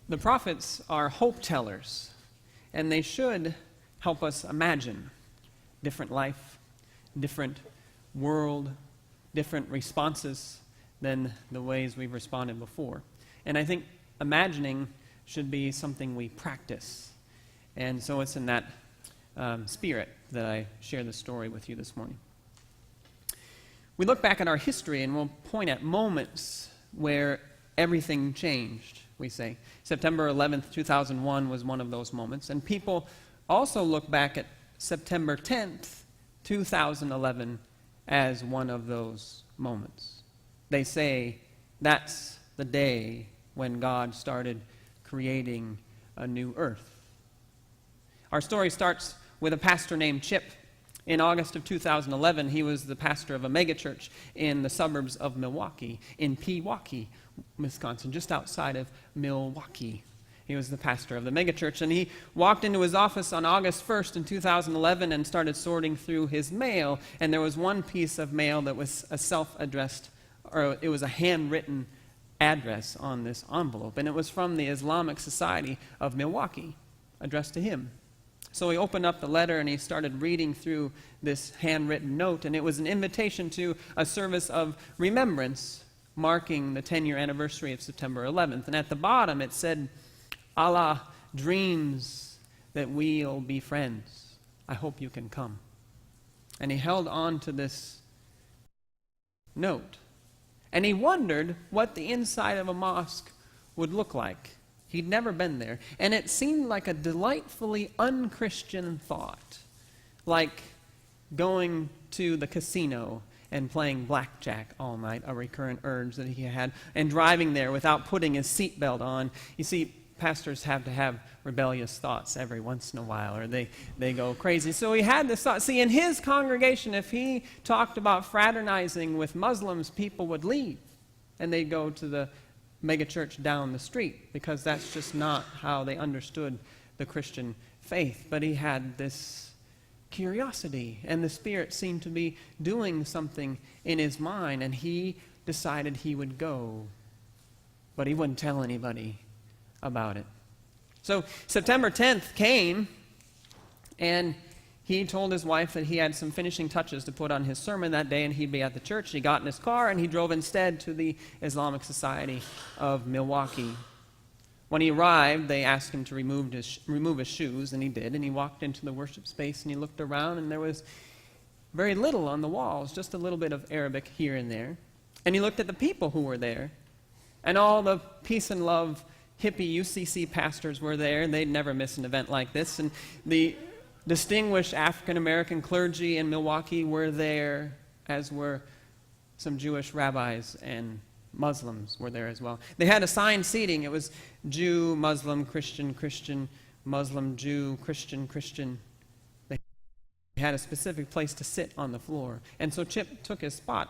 The prophets are hope tellers, and they should help us imagine different life, different world, different responses than the ways we've responded before. And I think imagining should be something we practice. And so it's in that spirit that I share the story with you this morning. We look back at our history and we'll point at moments where everything changed, we say. September 11th, 2001 was one of those moments. And people also look back at September 10th, 2011 as one of those moments. They say that's the day when God started creating a new earth. Our story starts with a pastor named Chip. In August of 2011, he was the pastor of a megachurch in the suburbs of Milwaukee, in Pewaukee, Wisconsin, just outside of Milwaukee. He was the pastor of the megachurch, and he walked into his office on August 1st in 2011 and started sorting through his mail, and there was one piece of mail that was a self-addressed, or it was a handwritten address on this envelope, and it was from the Islamic Society of Milwaukee, addressed to him. So he opened up the letter and he started reading through this handwritten note, and it was an invitation to a service of remembrance marking the 10-year anniversary of September 11th. And at the bottom it said, Allah dreams that we'll be friends. I hope you can come. And he held on to this note. And he wondered what the inside of a mosque would look like. He'd never been there. And it seemed like a delightfully unchristian thought. Like going to the casino and playing blackjack all night, a recurrent urge that he had, and driving there without putting his seatbelt on. You see, pastors have to have rebellious thoughts every once in a while, or they go crazy. So he had this thought. See, in his congregation, if he talked about fraternizing with Muslims, people would leave, and they'd go to the megachurch down the street, because that's just not how they understood the Christian faith. But he had this curiosity, and the Spirit seemed to be doing something in his mind, and he decided he would go, but he wouldn't tell anybody about it. So September 10th came, and he told his wife that he had some finishing touches to put on his sermon that day, and he'd be at the church. He got in his car, and he drove instead to the Islamic Society of Milwaukee. When he arrived, they asked him to remove his shoes, and he did, and he walked into the worship space, and he looked around, and there was very little on the walls, just a little bit of Arabic here and there. And he looked at the people who were there, and all the peace and love hippie UCC pastors were there, and they'd never miss an event like this, and the distinguished African-American clergy in Milwaukee were there, as were some Jewish rabbis, and Muslims were there as well. They had assigned seating. It was Jew, Muslim, Christian, Christian, Muslim, Jew, Christian, Christian. They had a specific place to sit on the floor. And so Chip took his spot.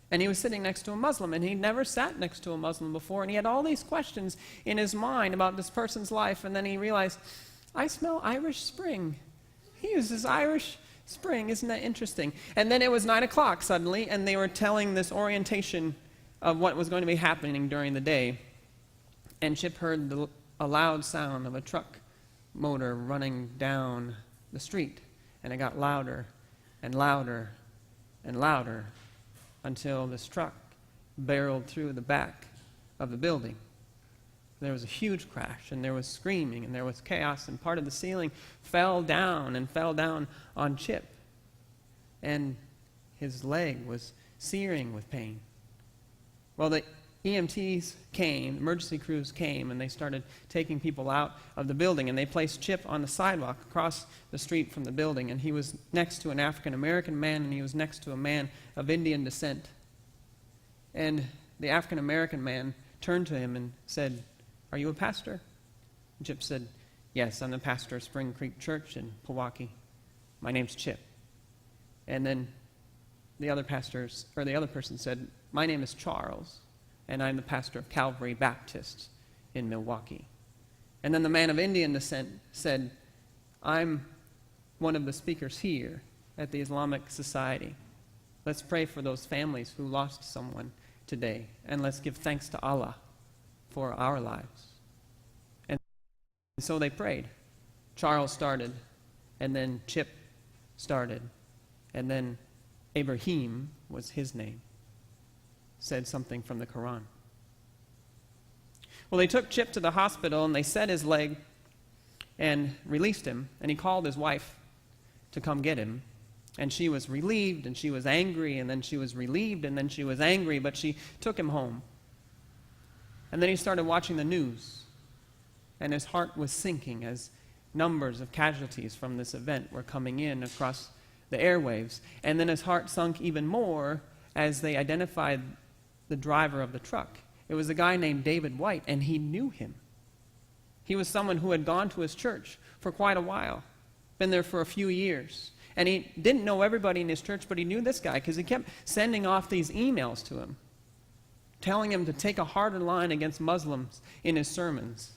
And he was sitting next to a Muslim, and he'd never sat next to a Muslim before, and he had all these questions in his mind about this person's life, and then he realized, I smell Irish Spring. He uses Irish Spring. Isn't that interesting? And then it was 9 o'clock suddenly, and they were telling this orientation of what was going to be happening during the day. And Chip heard a loud sound of a truck motor running down the street. And it got louder and louder and louder until this truck barreled through the back of the building. There was a huge crash, and there was screaming, and there was chaos, and part of the ceiling fell down on Chip. And his leg was searing with pain. Well, the EMTs came, emergency crews came, and they started taking people out of the building, and they placed Chip on the sidewalk across the street from the building, and he was next to an African-American man, and he was next to a man of Indian descent. And the African-American man turned to him and said, "Are you a pastor?" And Chip said, "Yes, I'm the pastor of Spring Creek Church in Pewaukee. My name's Chip." And then the other person said, "My name is Charles, and I'm the pastor of Calvary Baptist in Milwaukee." And then the man of Indian descent said, "I'm one of the speakers here at the Islamic Society. Let's pray for those families who lost someone today, and let's give thanks to Allah for our lives." so they prayed. Charles started, and then Chip started, and then Ibrahim was his name, said something from the Quran. Well, they took Chip to the hospital, and they set his leg and released him, and he called his wife to come get him. And she was relieved, and she was angry, and then she was relieved, and then she was angry, but she took him home. And then he started watching the news, and his heart was sinking as numbers of casualties from this event were coming in across the airwaves. And then his heart sunk even more as they identified the driver of the truck. It was a guy named David White, and he knew him. He was someone who had gone to his church for quite a while, been there for a few years. And he didn't know everybody in his church, but he knew this guy because he kept sending off these emails to him, telling him to take a harder line against Muslims in his sermons,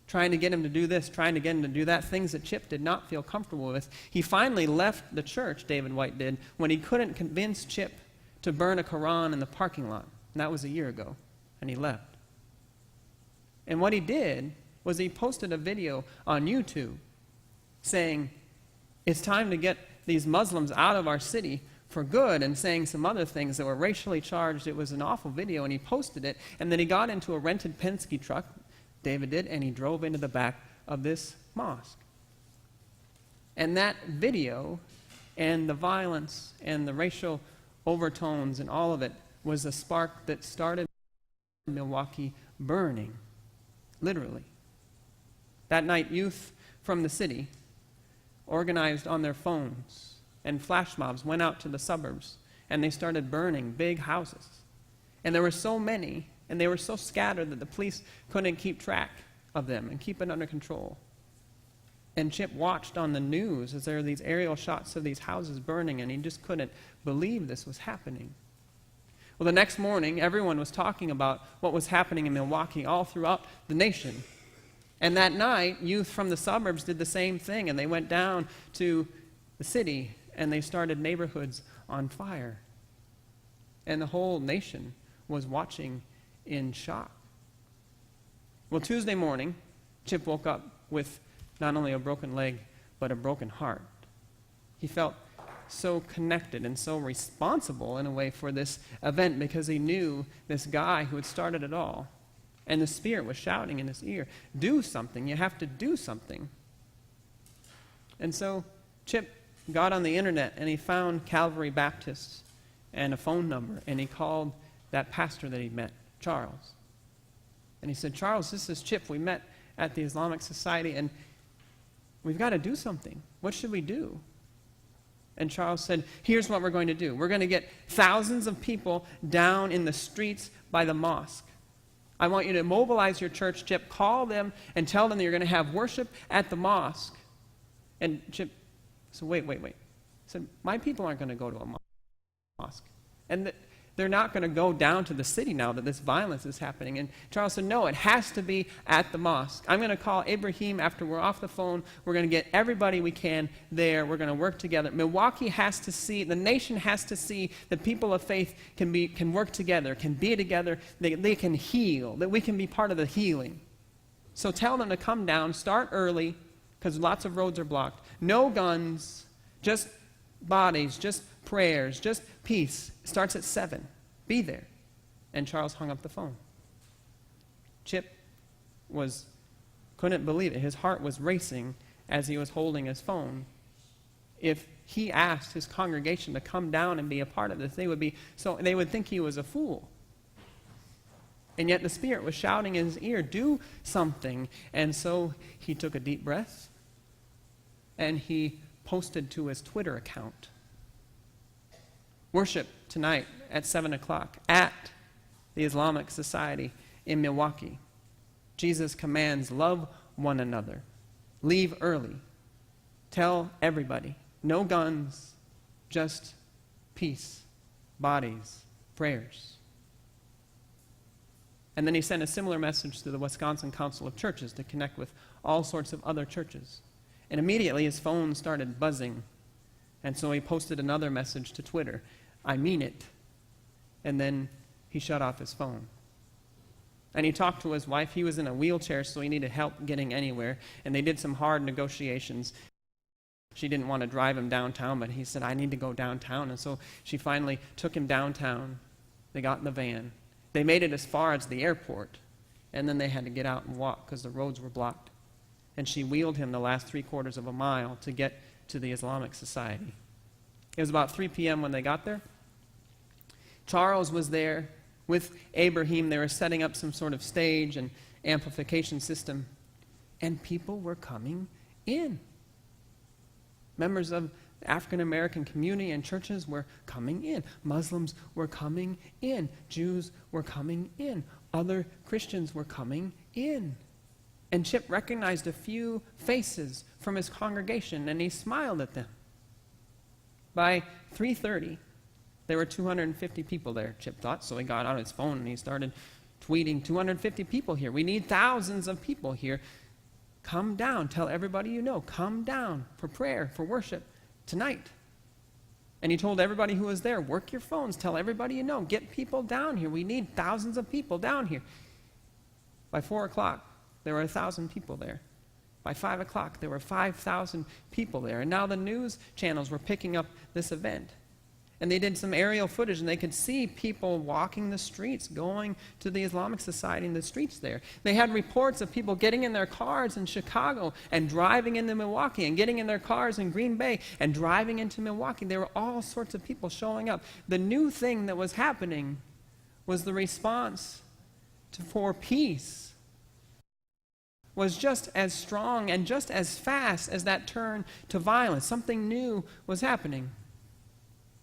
trying to get him to do this, trying to get him to do that, things that Chip did not feel comfortable with. He finally left the church, David White did, when he couldn't convince Chip to burn a Quran in the parking lot. And that was a year ago. And he left. And what he did was he posted a video on YouTube saying, it's time to get these Muslims out of our city for good, and saying some other things that were racially charged. It was an awful video, and he posted it. And then he got into a rented Penske truck, David did, and he drove into the back of this mosque. And that video and the violence and the racial overtones and all of it was a spark that started Milwaukee burning, literally. That night, youth from the city organized on their phones, and flash mobs went out to the suburbs, and they started burning big houses. And there were so many, and they were so scattered that the police couldn't keep track of them and keep it under control. And Chip watched on the news as there were these aerial shots of these houses burning, and he just couldn't believe this was happening. Well, the next morning, everyone was talking about what was happening in Milwaukee all throughout the nation. And that night, youth from the suburbs did the same thing, and they went down to the city, and they started neighborhoods on fire. And the whole nation was watching in shock. Well, Tuesday morning, Chip woke up with not only a broken leg, but a broken heart. He felt so connected and so responsible in a way for this event because he knew this guy who had started it all. And the Spirit was shouting in his ear, do something, you have to do something. And so Chip got on the internet and he found Calvary Baptist and a phone number, and he called that pastor that he met, Charles. And he said, Charles, this is Chip. We met at the Islamic Society, and we've got to do something. What should we do? And Charles said, here's what we're going to do. We're going to get thousands of people down in the streets by the mosque. I want you to mobilize your church, Chip. Call them and tell them that you're going to have worship at the mosque. And Chip said, wait. He said, my people aren't going to go to a mosque. And they're not going to go down to the city now that this violence is happening. And Charles said, no, it has to be at the mosque. I'm going to call Ibrahim after we're off the phone. We're going to get everybody we can there. We're going to work together. Milwaukee has to see, the nation has to see that people of faith can work together, can be together, they can heal, that we can be part of the healing. So tell them to come down, start early, because lots of roads are blocked. No guns, just bodies, just prayers, just peace. Starts at 7. Be there. And Charles hung up the phone. Chip couldn't believe it. His heart was racing as he was holding his phone. If he asked his congregation to come down and be a part of this, they would think he was a fool. And yet the Spirit was shouting in his ear, do something. And so he took a deep breath and he posted to his Twitter account, worship tonight at 7 o'clock at the Islamic Society in Milwaukee. Jesus commands, love one another. Leave early. Tell everybody, no guns, just peace, bodies, prayers. And then he sent a similar message to the Wisconsin Council of Churches to connect with all sorts of other churches. And immediately his phone started buzzing. And so he posted another message to Twitter, I mean it. And then he shut off his phone. And he talked to his wife. He was in a wheelchair, so he needed help getting anywhere. And they did some hard negotiations. She didn't want to drive him downtown, but he said, I need to go downtown. And so she finally took him downtown. They got in the van. They made it as far as the airport. And then they had to get out and walk because the roads were blocked. And she wheeled him the last 3/4 of a mile to get to the Islamic Society. It was about 3 p.m. when they got there. Charles was there with Ibrahim. They were setting up some sort of stage and amplification system. And people were coming in. Members of the African American community and churches were coming in. Muslims were coming in. Jews were coming in. Other Christians were coming in. And Chip recognized a few faces from his congregation, and he smiled at them. By 3:30, there were 250 people there, Chip thought, so he got on his phone and he started tweeting, 250 people here. We need thousands of people here. Come down. Tell everybody you know. Come down for prayer, for worship tonight. And he told everybody who was there, work your phones. Tell everybody you know. Get people down here. We need thousands of people down here. By 4 o'clock, there were 1,000 people there. By 5 o'clock, there were 5,000 people there. And now the news channels were picking up this event. And they did some aerial footage, and they could see people walking the streets, going to the Islamic Society in the streets there. They had reports of people getting in their cars in Chicago and driving into Milwaukee, and getting in their cars in Green Bay and driving into Milwaukee. There were all sorts of people showing up. The new thing that was happening was the response for peace was just as strong and just as fast as that turn to violence. Something new was happening.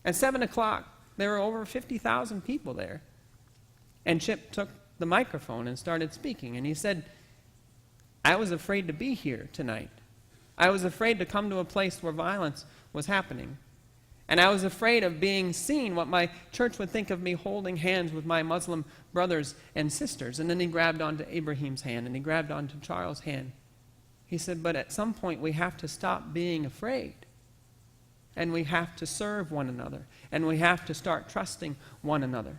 At 7 o'clock, there were over 50,000 people there. And Chip took the microphone and started speaking. And he said, I was afraid to be here tonight. I was afraid to come to a place where violence was happening. And I was afraid of being seen, what my church would think of me holding hands with my Muslim brothers and sisters. And then he grabbed onto Ibrahim's hand, and he grabbed onto Charles' hand. He said, but at some point we have to stop being afraid. And we have to serve one another. And we have to start trusting one another.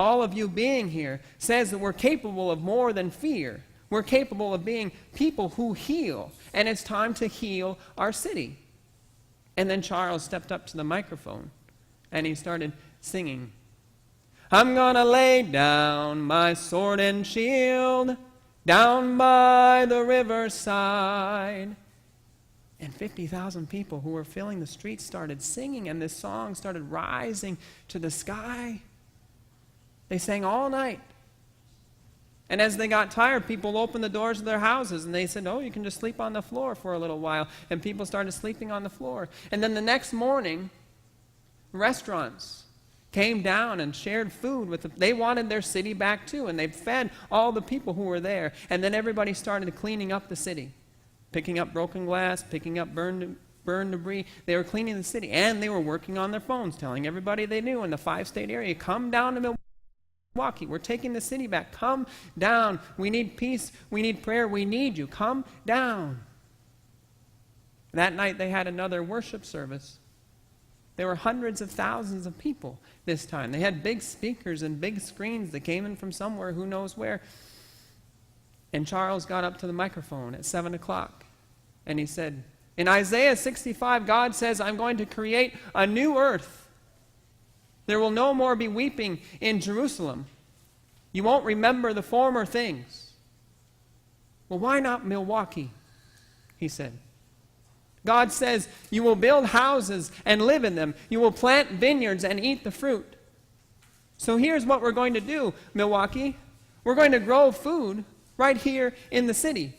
All of you being here says that we're capable of more than fear. We're capable of being people who heal. And it's time to heal our city. And then Charles stepped up to the microphone and he started singing. I'm gonna lay down my sword and shield down by the riverside. And 50,000 people who were filling the streets started singing, and this song started rising to the sky. They sang all night. And as they got tired, people opened the doors of their houses, and they said, oh, you can just sleep on the floor for a little while. And people started sleeping on the floor. And then the next morning, restaurants came down and shared food with them. They wanted their city back too, and they fed all the people who were there. And then everybody started cleaning up the city. Picking up broken glass, picking up burned debris. They were cleaning the city, and they were working on their phones, telling everybody they knew in the 5-state area, come down to Milwaukee. We're taking the city back. Come down. We need peace. We need prayer. We need you. Come down. That night they had another worship service. There were hundreds of thousands of people this time. They had big speakers and big screens that came in from somewhere, who knows where. And Charles got up to the microphone at 7 o'clock, and he said, in Isaiah 65, God says, I'm going to create a new earth. There will no more be weeping in Jerusalem. You won't remember the former things. Well, why not Milwaukee? He said. God says, you will build houses and live in them. You will plant vineyards and eat the fruit. So here's what we're going to do, Milwaukee. We're going to grow food right here in the city.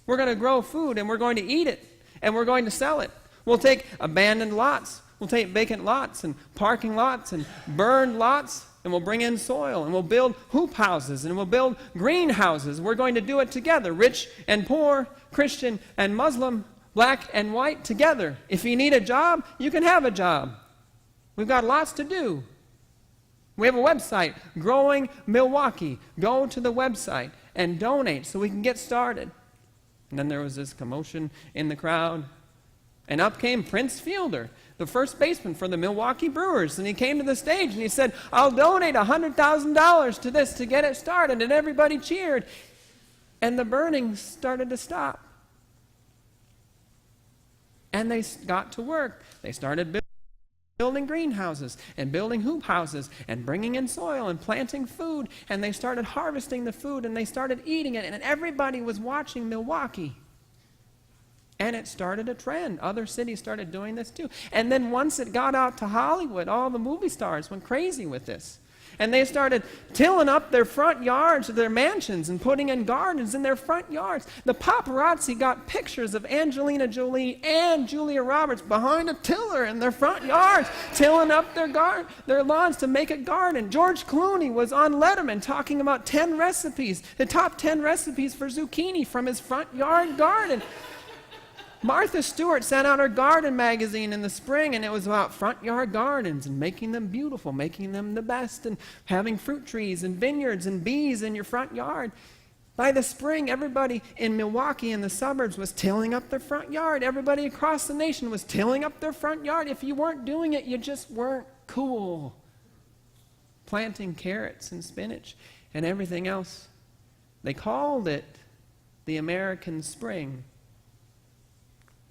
We're going to grow food, and we're going to eat it, and we're going to sell it. We'll take abandoned lots. We'll take vacant lots and parking lots and burned lots, and we'll bring in soil, and we'll build hoop houses, and we'll build greenhouses. We're going to do it together, rich and poor, Christian and Muslim, black and white, together. If you need a job, you can have a job. We've got lots to do. We have a website, Growing Milwaukee. Go to the website and donate so we can get started. And then there was this commotion in the crowd. And up came Prince Fielder, the first baseman for the Milwaukee Brewers. And he came to the stage and he said, I'll donate $100,000 to this to get it started. And everybody cheered. And the burning started to stop. And they got to work. They started building greenhouses and building hoop houses and bringing in soil and planting food. And they started harvesting the food and they started eating it. And everybody was watching Milwaukee. And it started a trend. Other cities started doing this too. And then once it got out to Hollywood, all the movie stars went crazy with this. And they started tilling up their front yards of their mansions and putting in gardens in their front yards. The paparazzi got pictures of Angelina Jolie and Julia Roberts behind a tiller in their front yards, tilling up their lawns to make a garden. George Clooney was on Letterman talking about 10 recipes, the top 10 recipes for zucchini from his front yard garden. Martha Stewart sent out her garden magazine in the spring, and it was about front yard gardens and making them beautiful, making them the best, and having fruit trees and vineyards and bees in your front yard. By the spring, everybody in Milwaukee and the suburbs was tilling up their front yard. Everybody across the nation was tilling up their front yard. If you weren't doing it, you just weren't cool. Planting carrots and spinach and everything else. They called it the American Spring.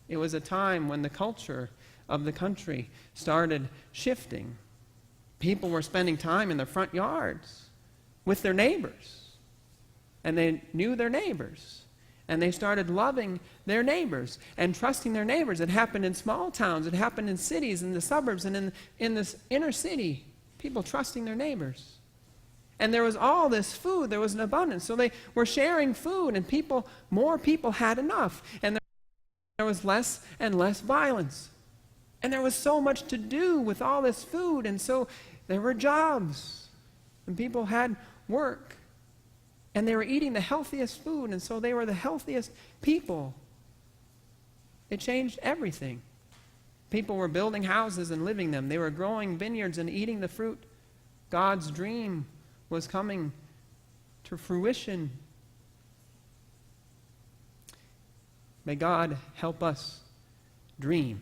It was a time when the culture of the country started shifting. People were spending time in their front yards with their neighbors. And they knew their neighbors. And they started loving their neighbors and trusting their neighbors. It happened in small towns. It happened in cities, in the suburbs, and in this inner city. People trusting their neighbors. And there was all this food. There was an abundance. So they were sharing food, and more people had enough. And there was less and less violence. And there was so much to do with all this food. And so there were jobs. And people had work. And they were eating the healthiest food. And so they were the healthiest people. It changed everything. People were building houses and living them. They were growing vineyards and eating the fruit. God's dream was coming to fruition. May God help us dream.